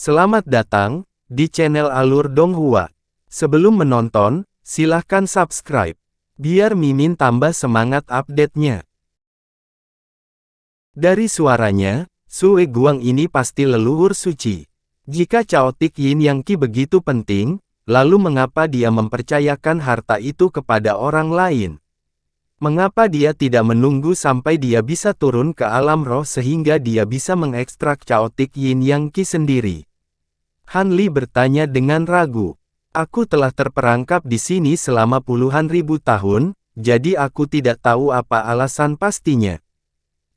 Selamat datang di channel Alur Donghua. Sebelum menonton, silahkan subscribe, biar Mimin tambah semangat update-nya. Dari suaranya, Sue Guang ini pasti leluhur suci. Jika Chaotic Yin Yang Qi begitu penting, lalu mengapa dia mempercayakan harta itu kepada orang lain? Mengapa dia tidak menunggu sampai dia bisa turun ke alam roh sehingga dia bisa mengekstrak Chaotic Yin Yang Qi sendiri? Han Li bertanya dengan ragu. Aku telah terperangkap di sini selama puluhan ribu tahun, jadi aku tidak tahu apa alasan pastinya.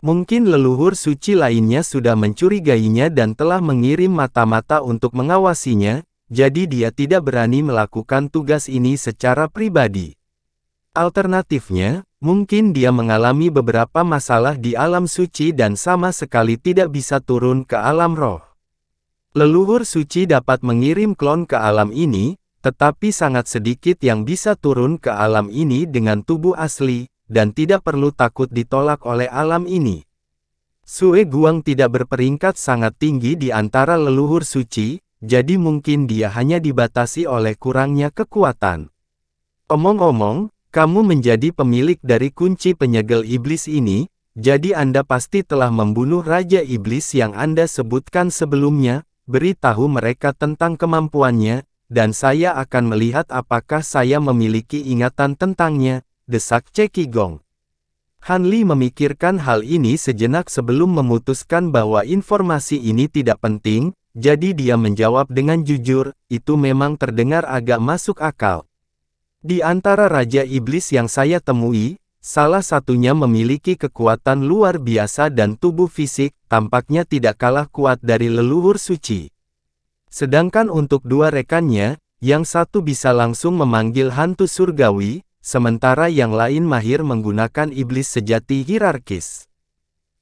Mungkin leluhur suci lainnya sudah mencurigainya dan telah mengirim mata-mata untuk mengawasinya, jadi dia tidak berani melakukan tugas ini secara pribadi. Alternatifnya, mungkin dia mengalami beberapa masalah di alam suci dan sama sekali tidak bisa turun ke alam roh. Leluhur suci dapat mengirim klon ke alam ini, tetapi sangat sedikit yang bisa turun ke alam ini dengan tubuh asli, dan tidak perlu takut ditolak oleh alam ini. Sue Guang tidak berperingkat sangat tinggi di antara leluhur suci, jadi mungkin dia hanya dibatasi oleh kurangnya kekuatan. Omong-omong, kamu menjadi pemilik dari kunci penyegel iblis ini, jadi Anda pasti telah membunuh Raja Iblis yang Anda sebutkan sebelumnya, beritahu mereka tentang kemampuannya, dan saya akan melihat apakah saya memiliki ingatan tentangnya, desak Ceki Gong. Han Li memikirkan hal ini sejenak sebelum memutuskan bahwa informasi ini tidak penting, jadi dia menjawab dengan jujur, itu memang terdengar agak masuk akal. Di antara Raja Iblis yang saya temui, salah satunya memiliki kekuatan luar biasa dan tubuh fisik, tampaknya tidak kalah kuat dari leluhur suci. Sedangkan untuk dua rekannya, yang satu bisa langsung memanggil hantu surgawi, sementara yang lain mahir menggunakan iblis sejati hierarkis.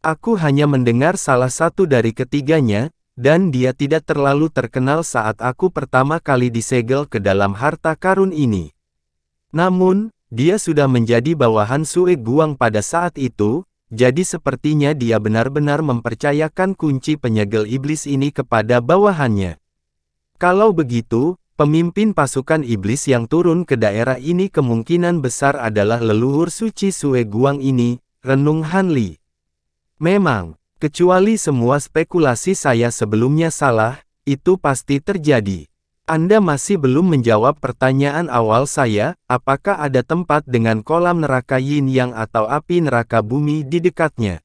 Aku hanya mendengar salah satu dari ketiganya, dan dia tidak terlalu terkenal saat aku pertama kali disegel ke dalam harta karun ini. Namun, dia sudah menjadi bawahan Sue Guang pada saat itu, jadi sepertinya dia benar-benar mempercayakan kunci penyegel iblis ini kepada bawahannya. Kalau begitu, pemimpin pasukan iblis yang turun ke daerah ini kemungkinan besar adalah leluhur suci Sue Guang ini, renung Han Li. Memang, kecuali semua spekulasi saya sebelumnya salah, itu pasti terjadi. Anda masih belum menjawab pertanyaan awal saya, apakah ada tempat dengan kolam neraka Yin Yang atau api neraka bumi di dekatnya?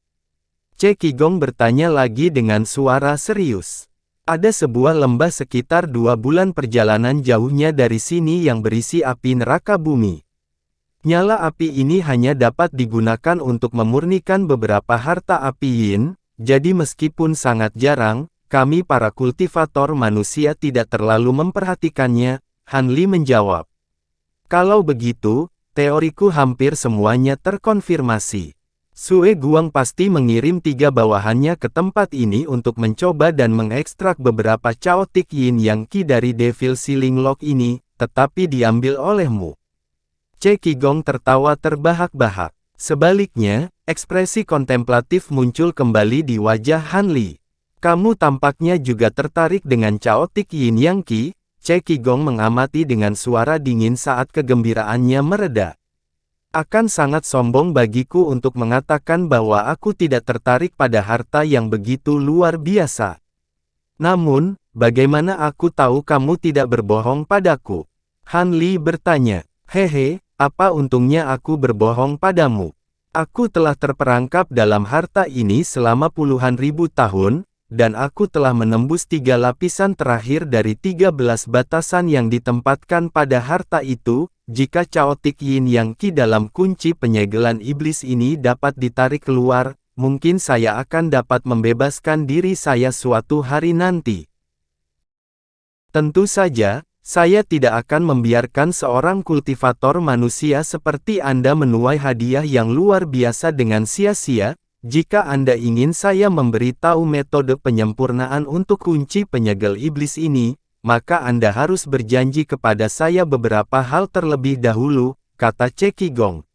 Ceki Gong bertanya lagi dengan suara serius. Ada sebuah lembah sekitar 2 bulan perjalanan jauhnya dari sini yang berisi api neraka bumi. Nyala api ini hanya dapat digunakan untuk memurnikan beberapa harta api Yin, jadi meskipun sangat jarang, kami para kultivator manusia tidak terlalu memperhatikannya, Han Li menjawab. Kalau begitu, teoriku hampir semuanya terkonfirmasi. Sue Guang pasti mengirim 3 bawahannya ke tempat ini untuk mencoba dan mengekstrak beberapa Chaotic Yin Yang Qi dari Devil Sealing Lock ini, tetapi diambil olehmu. Ceki Gong tertawa terbahak-bahak. Sebaliknya, ekspresi kontemplatif muncul kembali di wajah Han Li. Kamu tampaknya juga tertarik dengan Chaotic Yin Yang Qi, Ceki Gong mengamati dengan suara dingin saat kegembiraannya mereda. Akan sangat sombong bagiku untuk mengatakan bahwa aku tidak tertarik pada harta yang begitu luar biasa. Namun, bagaimana aku tahu kamu tidak berbohong padaku? Han Li bertanya. Hehe, apa untungnya aku berbohong padamu? Aku telah terperangkap dalam harta ini selama puluhan ribu tahun, dan aku telah menembus 3 lapisan terakhir dari 13 batasan yang ditempatkan pada harta itu. Jika Chaotic Yin Yang Qi dalam kunci penyegelan iblis ini dapat ditarik keluar, mungkin saya akan dapat membebaskan diri saya suatu hari nanti. Tentu saja, saya tidak akan membiarkan seorang kultivator manusia seperti Anda menuai hadiah yang luar biasa dengan sia-sia. Jika Anda ingin saya memberitahu metode penyempurnaan untuk kunci penyegel iblis ini, maka Anda harus berjanji kepada saya beberapa hal terlebih dahulu, kata Ceki Gong.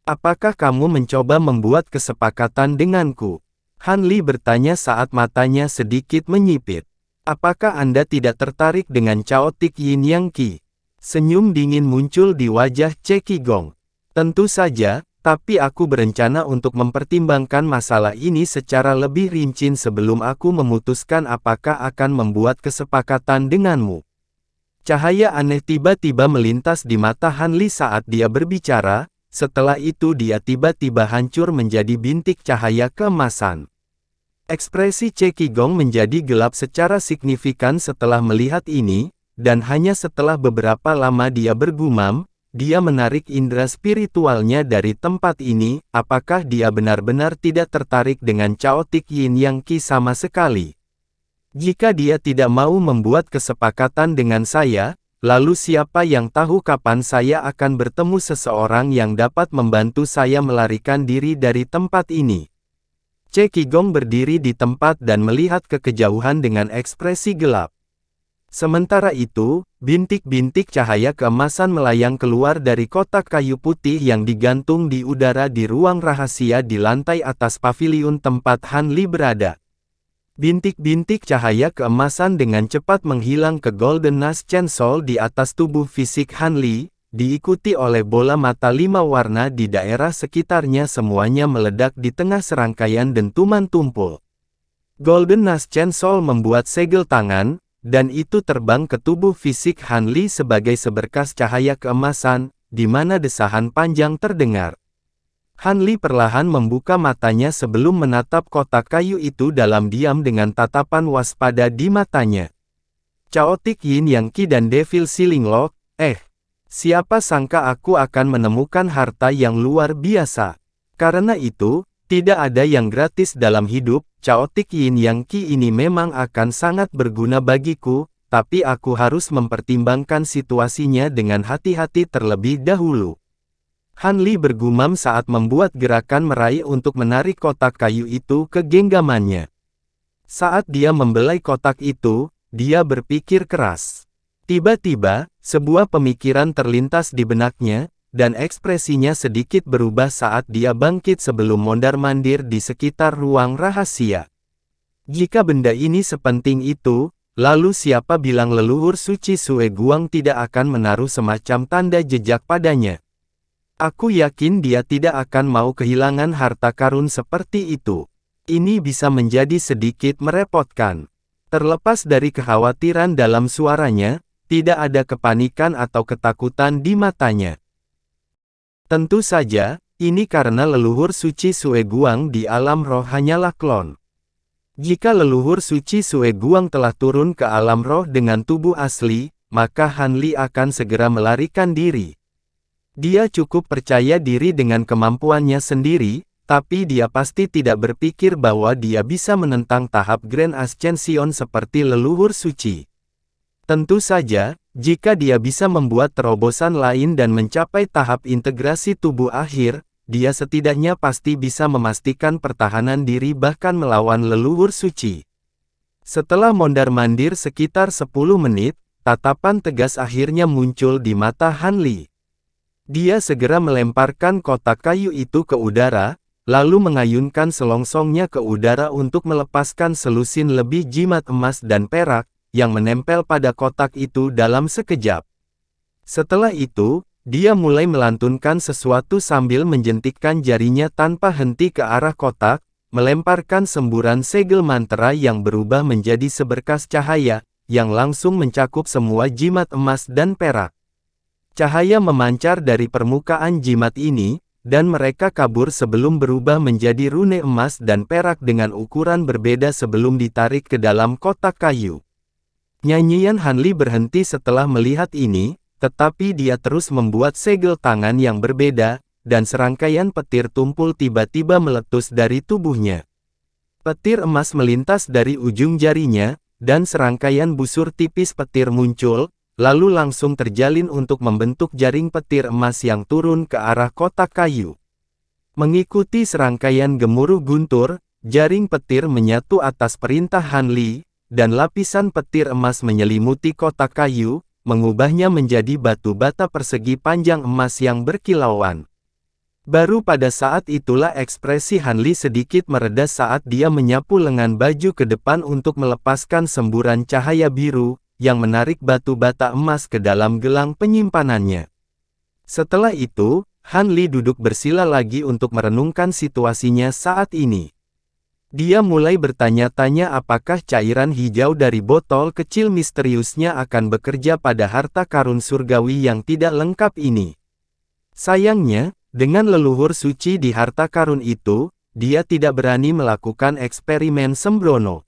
Apakah kamu mencoba membuat kesepakatan denganku? Han Li bertanya saat matanya sedikit menyipit. Apakah Anda tidak tertarik dengan Chaotic Yin Yang Qi? Senyum dingin muncul di wajah Ceki Gong. Tentu saja, tapi aku berencana untuk mempertimbangkan masalah ini secara lebih rinci sebelum aku memutuskan apakah akan membuat kesepakatan denganmu. Cahaya aneh tiba-tiba melintas di mata Han Li saat dia berbicara, setelah itu dia tiba-tiba hancur menjadi bintik cahaya keemasan. Ekspresi Ceki Gong menjadi gelap secara signifikan setelah melihat ini, dan hanya setelah beberapa lama dia bergumam, dia menarik indera spiritualnya dari tempat ini. Apakah dia benar-benar tidak tertarik dengan Chaotic Yin Yang Qi sama sekali? Jika dia tidak mau membuat kesepakatan dengan saya, lalu siapa yang tahu kapan saya akan bertemu seseorang yang dapat membantu saya melarikan diri dari tempat ini? Ceki Gong berdiri di tempat dan melihat ke kejauhan dengan ekspresi gelap. Sementara itu, bintik-bintik cahaya keemasan melayang keluar dari kotak kayu putih yang digantung di udara di ruang rahasia di lantai atas paviliun tempat Han Li berada. Bintik-bintik cahaya keemasan dengan cepat menghilang ke Golden Nash Chainsaw di atas tubuh fisik Han Li, diikuti oleh bola mata 5 warna di daerah sekitarnya, semuanya meledak di tengah serangkaian dentuman tumpul. Golden Nash Chainsaw membuat segel tangan, dan itu terbang ke tubuh fisik Han Li sebagai seberkas cahaya keemasan, di mana desahan panjang terdengar. Han Li perlahan membuka matanya sebelum menatap kotak kayu itu dalam diam dengan tatapan waspada di matanya. Chaotic Yin Yang Qi dan Devil Sealing Lock, siapa sangka aku akan menemukan harta yang luar biasa. Karena itu, tidak ada yang gratis dalam hidup. Chaotic Yin Yang Qi ini memang akan sangat berguna bagiku, tapi aku harus mempertimbangkan situasinya dengan hati-hati terlebih dahulu. Han Li bergumam saat membuat gerakan meraih untuk menarik kotak kayu itu ke genggamannya. Saat dia membelai kotak itu, dia berpikir keras. Tiba-tiba, sebuah pemikiran terlintas di benaknya, dan ekspresinya sedikit berubah saat dia bangkit sebelum mondar-mandir di sekitar ruang rahasia. Jika benda ini sepenting itu, lalu siapa bilang leluhur suci Sue Guang tidak akan menaruh semacam tanda jejak padanya? Aku yakin dia tidak akan mau kehilangan harta karun seperti itu. Ini bisa menjadi sedikit merepotkan. Terlepas dari kekhawatiran dalam suaranya, tidak ada kepanikan atau ketakutan di matanya. Tentu saja, ini karena leluhur suci Sue Guang di alam roh hanyalah klon. Jika leluhur suci Sue Guang telah turun ke alam roh dengan tubuh asli, maka Han Li akan segera melarikan diri. Dia cukup percaya diri dengan kemampuannya sendiri, tapi dia pasti tidak berpikir bahwa dia bisa menentang tahap Grand Ascension seperti leluhur suci. Tentu saja, jika dia bisa membuat terobosan lain dan mencapai tahap integrasi tubuh akhir, dia setidaknya pasti bisa memastikan pertahanan diri bahkan melawan leluhur suci. Setelah mondar-mandir sekitar 10 menit, tatapan tegas akhirnya muncul di mata Han Li. Dia segera melemparkan kotak kayu itu ke udara, lalu mengayunkan selongsongnya ke udara untuk melepaskan selusin lebih jimat emas dan perak, yang menempel pada kotak itu dalam sekejap. Setelah itu, dia mulai melantunkan sesuatu sambil menjentikkan jarinya tanpa henti ke arah kotak, melemparkan semburan segel mantra yang berubah menjadi seberkas cahaya, yang langsung mencakup semua jimat emas dan perak. Cahaya memancar dari permukaan jimat ini, dan mereka kabur sebelum berubah menjadi rune emas dan perak dengan ukuran berbeda sebelum ditarik ke dalam kotak kayu. Nyanyian Han Li berhenti setelah melihat ini, tetapi dia terus membuat segel tangan yang berbeda, dan serangkaian petir tumpul tiba-tiba meletus dari tubuhnya. Petir emas melintas dari ujung jarinya, dan serangkaian busur tipis petir muncul, lalu langsung terjalin untuk membentuk jaring petir emas yang turun ke arah kotak kayu. Mengikuti serangkaian gemuruh guntur, jaring petir menyatu atas perintah Han Li, dan lapisan petir emas menyelimuti kotak kayu, mengubahnya menjadi batu bata persegi panjang emas yang berkilauan. Baru pada saat itulah ekspresi Han Li sedikit mereda saat dia menyapu lengan baju ke depan untuk melepaskan semburan cahaya biru, yang menarik batu bata emas ke dalam gelang penyimpanannya. Setelah itu, Han Li duduk bersila lagi untuk merenungkan situasinya saat ini. Dia mulai bertanya-tanya apakah cairan hijau dari botol kecil misteriusnya akan bekerja pada harta karun surgawi yang tidak lengkap ini. Sayangnya, dengan leluhur suci di harta karun itu, dia tidak berani melakukan eksperimen sembrono.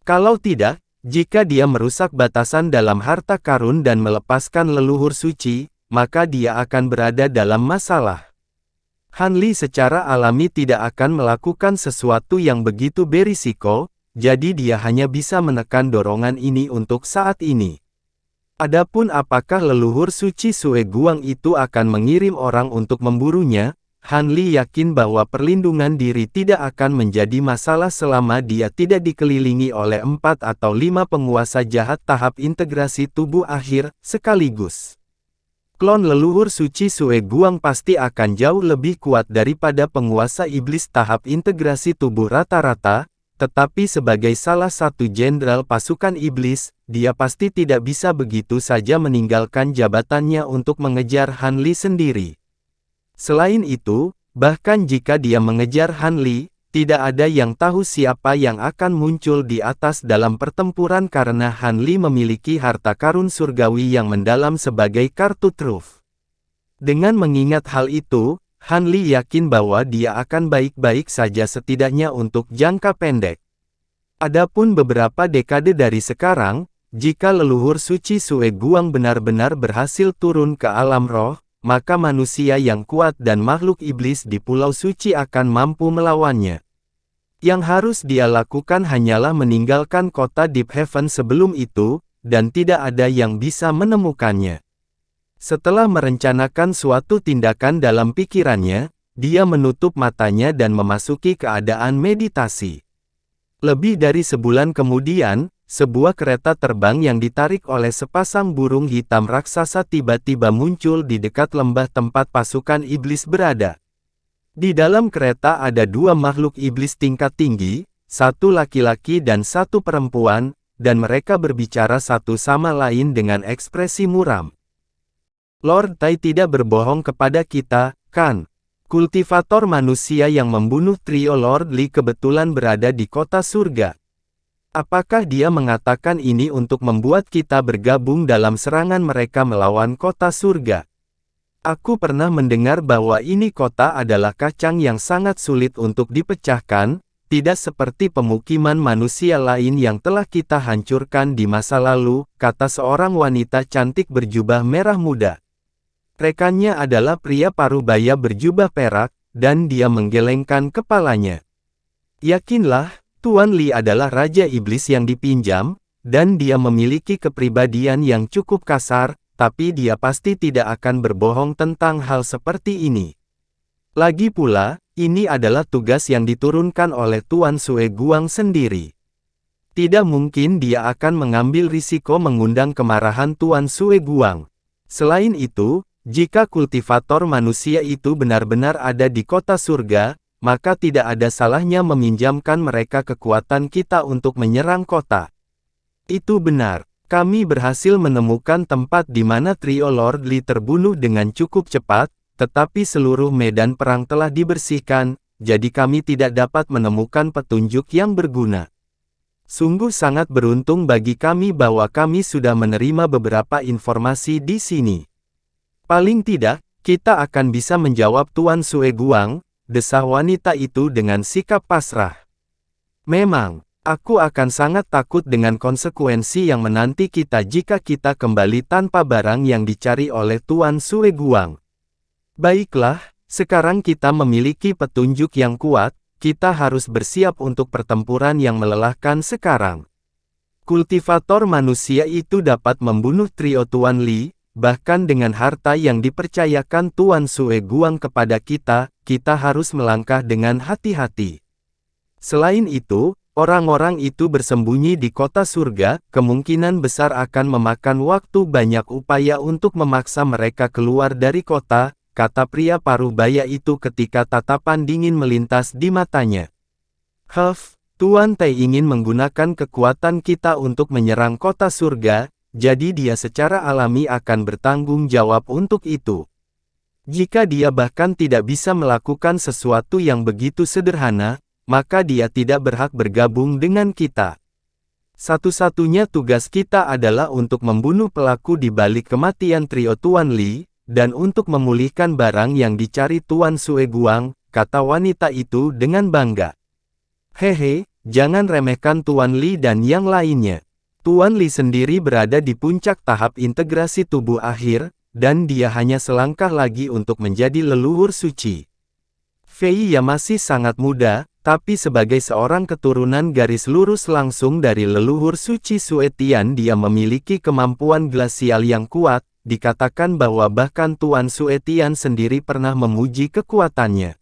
Kalau tidak, jika dia merusak batasan dalam harta karun dan melepaskan leluhur suci, maka dia akan berada dalam masalah. Han Li secara alami tidak akan melakukan sesuatu yang begitu berisiko, jadi dia hanya bisa menekan dorongan ini untuk saat ini. Adapun apakah leluhur suci Sue Guang itu akan mengirim orang untuk memburunya, Han Li yakin bahwa perlindungan diri tidak akan menjadi masalah selama dia tidak dikelilingi oleh 4 atau 5 penguasa jahat tahap integrasi tubuh akhir, sekaligus. Klon leluhur suci Sue Guang pasti akan jauh lebih kuat daripada penguasa iblis tahap integrasi tubuh rata-rata, tetapi sebagai salah satu jenderal pasukan iblis, dia pasti tidak bisa begitu saja meninggalkan jabatannya untuk mengejar Han Li sendiri. Selain itu, bahkan jika dia mengejar Han Li, tidak ada yang tahu siapa yang akan muncul di atas dalam pertempuran karena Han Li memiliki harta karun surgawi yang mendalam sebagai kartu truf. Dengan mengingat hal itu, Han Li yakin bahwa dia akan baik-baik saja setidaknya untuk jangka pendek. Adapun beberapa dekade dari sekarang, jika leluhur suci Sue Guang benar-benar berhasil turun ke alam roh, maka manusia yang kuat dan makhluk iblis di Pulau Suci akan mampu melawannya. Yang harus dia lakukan hanyalah meninggalkan kota Deep Heaven sebelum itu, dan tidak ada yang bisa menemukannya. Setelah merencanakan suatu tindakan dalam pikirannya, dia menutup matanya dan memasuki keadaan meditasi. Lebih dari sebulan kemudian, sebuah kereta terbang yang ditarik oleh sepasang burung hitam raksasa tiba-tiba muncul di dekat lembah tempat pasukan iblis berada. Di dalam kereta ada 2 makhluk iblis tingkat tinggi, 1 laki-laki dan 1 perempuan, dan mereka berbicara satu sama lain dengan ekspresi muram. Lord Tai tidak berbohong kepada kita, kan? Kultivator manusia yang membunuh trio Lord Li kebetulan berada di kota surga. Apakah dia mengatakan ini untuk membuat kita bergabung dalam serangan mereka melawan kota surga? Aku pernah mendengar bahwa ini kota adalah kacang yang sangat sulit untuk dipecahkan, tidak seperti pemukiman manusia lain yang telah kita hancurkan di masa lalu, kata seorang wanita cantik berjubah merah muda. Rekannya adalah pria parubaya berjubah perak, dan dia menggelengkan kepalanya. Yakinlah, Tuan Li adalah Raja Iblis yang dipinjam, dan dia memiliki kepribadian yang cukup kasar, tapi dia pasti tidak akan berbohong tentang hal seperti ini. Lagi pula, ini adalah tugas yang diturunkan oleh Tuan Sue Guang sendiri. Tidak mungkin dia akan mengambil risiko mengundang kemarahan Tuan Sue Guang. Selain itu, jika kultivator manusia itu benar-benar ada di kota surga, maka tidak ada salahnya meminjamkan mereka kekuatan kita untuk menyerang kota. Itu benar, kami berhasil menemukan tempat di mana trio Lord Li terbunuh dengan cukup cepat, tetapi seluruh medan perang telah dibersihkan, jadi kami tidak dapat menemukan petunjuk yang berguna. Sungguh sangat beruntung bagi kami bahwa kami sudah menerima beberapa informasi di sini. Paling tidak, kita akan bisa menjawab Tuan Sue Guang, desah wanita itu dengan sikap pasrah. Memang, aku akan sangat takut dengan konsekuensi yang menanti kita jika kita kembali tanpa barang yang dicari oleh Tuan Sue Guang. Baiklah, sekarang kita memiliki petunjuk yang kuat, kita harus bersiap untuk pertempuran yang melelahkan sekarang. Kultivator manusia itu dapat membunuh trio Tuan Li, bahkan dengan harta yang dipercayakan Tuan Sue Guang kepada kita, kita harus melangkah dengan hati-hati. Selain itu, orang-orang itu bersembunyi di kota surga, kemungkinan besar akan memakan waktu banyak upaya untuk memaksa mereka keluar dari kota, kata pria parubaya itu ketika tatapan dingin melintas di matanya. Tuan Tai ingin menggunakan kekuatan kita untuk menyerang kota surga, jadi dia secara alami akan bertanggung jawab untuk itu. Jika dia bahkan tidak bisa melakukan sesuatu yang begitu sederhana, maka dia tidak berhak bergabung dengan kita. Satu-satunya tugas kita adalah untuk membunuh pelaku di balik kematian trio Tuan Li, dan untuk memulihkan barang yang dicari Tuan Sue Guang, kata wanita itu dengan bangga. Hehe, jangan remehkan Tuan Li dan yang lainnya. Tuan Li sendiri berada di puncak tahap integrasi tubuh akhir, dan dia hanya selangkah lagi untuk menjadi leluhur suci. Fei Ya masih sangat muda, tapi sebagai seorang keturunan garis lurus langsung dari leluhur suci Sue Tian dia memiliki kemampuan glasial yang kuat, dikatakan bahwa bahkan Tuan Sue Tian sendiri pernah memuji kekuatannya.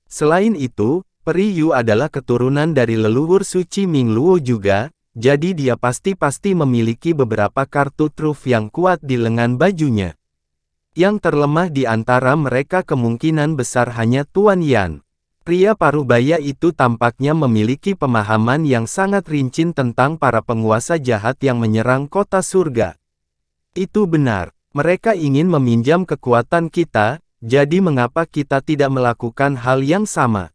Selain itu, Peri Yu adalah keturunan dari leluhur suci Ming Luo juga, jadi dia pasti memiliki beberapa kartu truf yang kuat di lengan bajunya. Yang terlemah di antara mereka kemungkinan besar hanya Tuan Yan. Pria parubaya itu tampaknya memiliki pemahaman yang sangat rinci tentang para penguasa jahat yang menyerang kota surga. Itu benar, mereka ingin meminjam kekuatan kita, jadi mengapa kita tidak melakukan hal yang sama?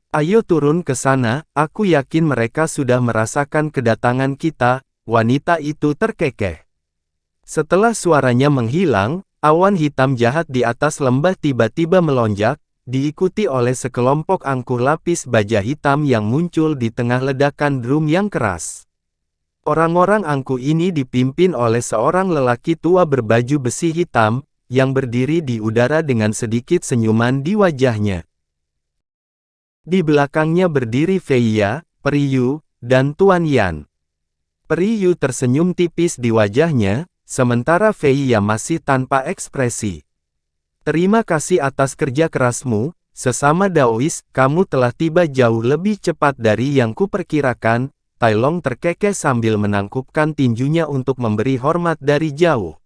Ayo turun ke sana, aku yakin mereka sudah merasakan kedatangan kita, wanita itu terkekeh. Setelah suaranya menghilang, awan hitam jahat di atas lembah tiba-tiba melonjak, diikuti oleh sekelompok angkuh lapis baja hitam yang muncul di tengah ledakan drum yang keras. Orang-orang angkuh ini dipimpin oleh seorang lelaki tua berbaju besi hitam, yang berdiri di udara dengan sedikit senyuman di wajahnya. Di belakangnya berdiri Fei Ya, Peri Yu, dan Tuan Yan. Peri Yu tersenyum tipis di wajahnya, sementara Fei Ya masih tanpa ekspresi. Terima kasih atas kerja kerasmu, sesama Daois, kamu telah tiba jauh lebih cepat dari yang kuperkirakan, Tai Long terkekeh sambil menangkupkan tinjunya untuk memberi hormat dari jauh.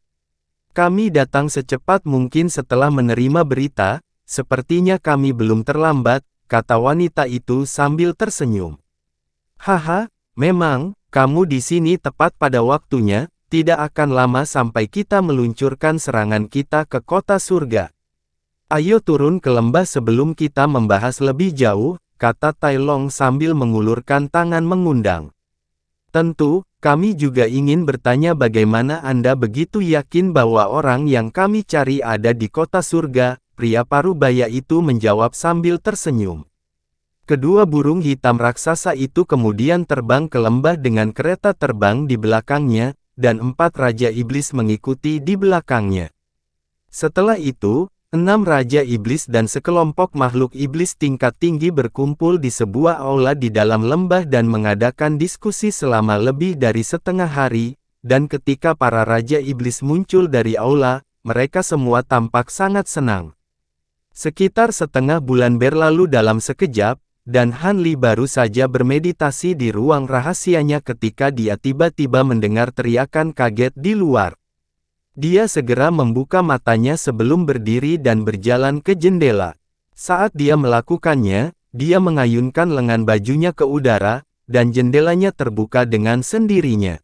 Kami datang secepat mungkin setelah menerima berita, sepertinya kami belum terlambat, kata wanita itu sambil tersenyum. Haha, memang, kamu di sini tepat pada waktunya. Tidak akan lama sampai kita meluncurkan serangan kita ke kota surga. Ayo turun ke lembah sebelum kita membahas lebih jauh, kata Tai Long sambil mengulurkan tangan mengundang. Tentu, kami juga ingin bertanya bagaimana Anda begitu yakin bahwa orang yang kami cari ada di kota surga, pria parubaya itu menjawab sambil tersenyum. Kedua burung hitam raksasa itu kemudian terbang ke lembah dengan kereta terbang di belakangnya, dan 4 Raja Iblis mengikuti di belakangnya. Setelah itu, 6 Raja Iblis dan sekelompok makhluk iblis tingkat tinggi berkumpul di sebuah aula di dalam lembah dan mengadakan diskusi selama lebih dari setengah hari, dan ketika para Raja Iblis muncul dari aula, mereka semua tampak sangat senang. Sekitar setengah bulan berlalu dalam sekejap, dan Han Li baru saja bermeditasi di ruang rahasianya ketika dia tiba-tiba mendengar teriakan kaget di luar. Dia segera membuka matanya sebelum berdiri dan berjalan ke jendela. Saat dia melakukannya, dia mengayunkan lengan bajunya ke udara, dan jendelanya terbuka dengan sendirinya.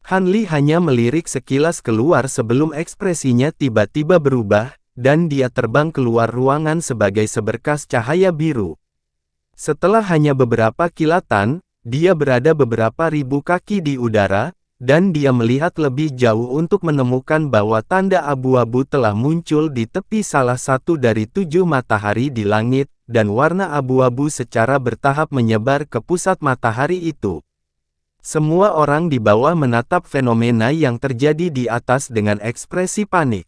Han Li hanya melirik sekilas keluar sebelum ekspresinya tiba-tiba berubah, dan dia terbang keluar ruangan sebagai seberkas cahaya biru. Setelah hanya beberapa kilatan, dia berada beberapa ribu kaki di udara, dan dia melihat lebih jauh untuk menemukan bahwa tanda abu-abu telah muncul di tepi salah satu dari 7 matahari di langit, dan warna abu-abu secara bertahap menyebar ke pusat matahari itu. Semua orang di bawah menatap fenomena yang terjadi di atas dengan ekspresi panik.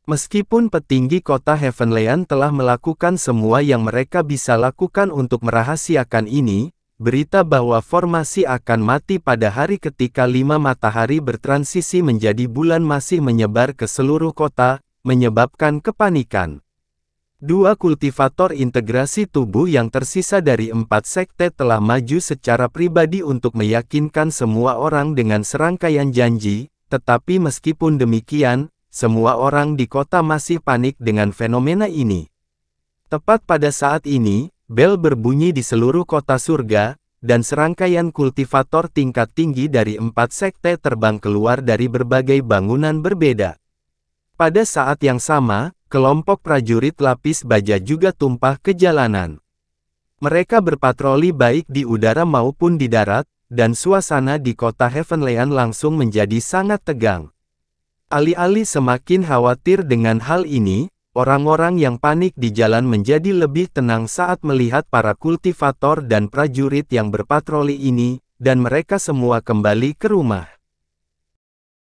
Meskipun petinggi kota Heavenland telah melakukan semua yang mereka bisa lakukan untuk merahasiakan ini, berita bahwa formasi akan mati pada hari ketika 5 matahari bertransisi menjadi bulan masih menyebar ke seluruh kota, menyebabkan kepanikan. 2 kultivator integrasi tubuh yang tersisa dari 4 sekte telah maju secara pribadi untuk meyakinkan semua orang dengan serangkaian janji, tetapi meskipun demikian, semua orang di kota masih panik dengan fenomena ini. Tepat pada saat ini, bel berbunyi di seluruh kota surga, dan serangkaian kultivator tingkat tinggi dari 4 sekte terbang keluar dari berbagai bangunan berbeda. Pada saat yang sama, kelompok prajurit lapis baja juga tumpah ke jalanan. Mereka berpatroli baik di udara maupun di darat, dan suasana di kota Heavenland langsung menjadi sangat tegang. Alih-alih semakin khawatir dengan hal ini, orang-orang yang panik di jalan menjadi lebih tenang saat melihat para kultivator dan prajurit yang berpatroli ini, dan mereka semua kembali ke rumah.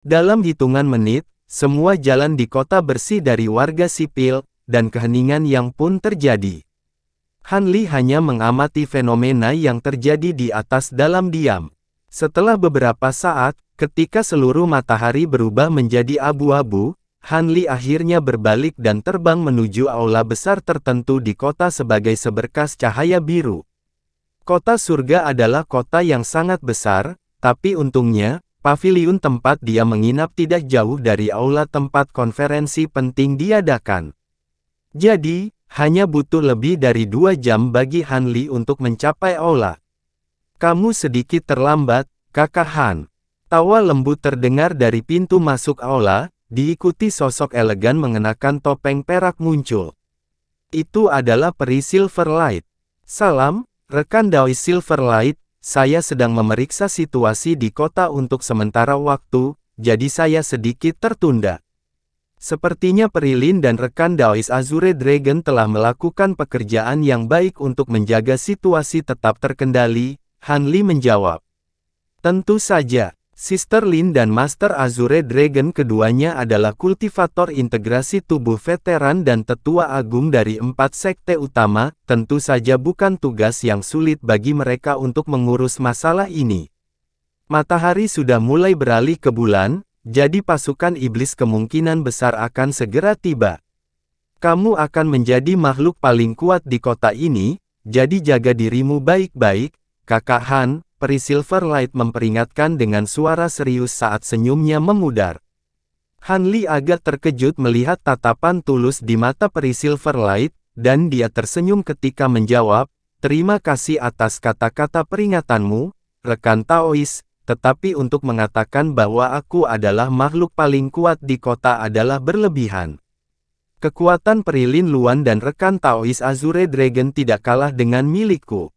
Dalam hitungan menit, semua jalan di kota bersih dari warga sipil, dan keheningan yang pun terjadi. Han Li hanya mengamati fenomena yang terjadi di atas dalam diam. Setelah beberapa saat, ketika seluruh matahari berubah menjadi abu-abu, Han Li akhirnya berbalik dan terbang menuju aula besar tertentu di kota sebagai seberkas cahaya biru. Kota surga adalah kota yang sangat besar, tapi untungnya, paviliun tempat dia menginap tidak jauh dari aula tempat konferensi penting diadakan. Jadi, hanya butuh lebih dari 2 jam bagi Han Li untuk mencapai aula. Kamu sedikit terlambat, Kakak Han. Tawa lembut terdengar dari pintu masuk aula, diikuti sosok elegan mengenakan topeng perak muncul. Itu adalah peri Silverlight. Salam, rekan Daois Silverlight, saya sedang memeriksa situasi di kota untuk sementara waktu, jadi saya sedikit tertunda. Sepertinya Peri Lin dan rekan Daois Azure Dragon telah melakukan pekerjaan yang baik untuk menjaga situasi tetap terkendali, Han Li menjawab. Tentu saja, Sister Lin dan Master Azure Dragon keduanya adalah kultivator integrasi tubuh veteran dan tetua agung dari 4 sekte utama, tentu saja bukan tugas yang sulit bagi mereka untuk mengurus masalah ini. Matahari sudah mulai beralih ke bulan, jadi pasukan iblis kemungkinan besar akan segera tiba. Kamu akan menjadi makhluk paling kuat di kota ini, jadi jaga dirimu baik-baik, Kakak Han, Peri Silverlight memperingatkan dengan suara serius saat senyumnya memudar. Han Li agak terkejut melihat tatapan tulus di mata Peri Silverlight, dan dia tersenyum ketika menjawab, terima kasih atas kata-kata peringatanmu, rekan Taois. Tetapi untuk mengatakan bahwa aku adalah makhluk paling kuat di kota adalah berlebihan. Kekuatan Peri Lin Luan dan rekan Taois Azure Dragon tidak kalah dengan milikku.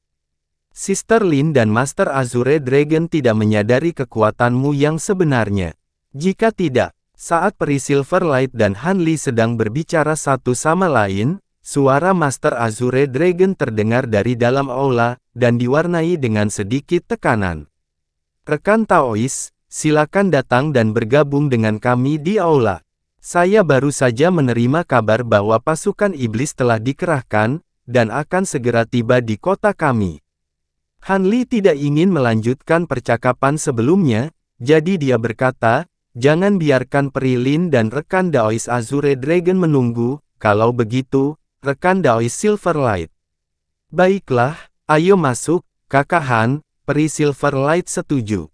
Sister Lin dan Master Azure Dragon tidak menyadari kekuatanmu yang sebenarnya. Jika tidak, saat Peri Silverlight dan Han Li sedang berbicara satu sama lain, suara Master Azure Dragon terdengar dari dalam aula, dan diwarnai dengan sedikit tekanan. Rekan Taois, silakan datang dan bergabung dengan kami di aula. Saya baru saja menerima kabar bahwa pasukan iblis telah dikerahkan, dan akan segera tiba di kota kami. Han Li tidak ingin melanjutkan percakapan sebelumnya, jadi dia berkata, jangan biarkan Peri Lin dan rekan Daois Azure Dragon menunggu, kalau begitu, rekan Daois Silverlight. Baiklah, ayo masuk, Kakak Han. Peri Silverlight setuju.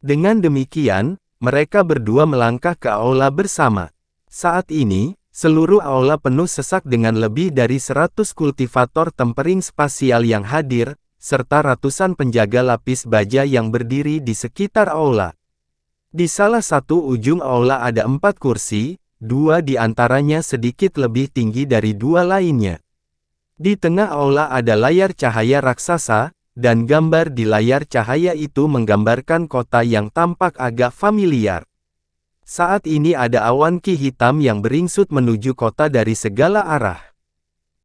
Dengan demikian, mereka berdua melangkah ke aula bersama. Saat ini, seluruh aula penuh sesak dengan lebih dari 100 kultivator tempering spasial yang hadir, serta ratusan penjaga lapis baja yang berdiri di sekitar aula. Di salah satu ujung aula ada 4 kursi, 2 di antaranya sedikit lebih tinggi dari 2 lainnya. Di tengah aula ada layar cahaya raksasa, dan gambar di layar cahaya itu menggambarkan kota yang tampak agak familiar. Saat ini ada awan ki hitam yang beringsut menuju kota dari segala arah.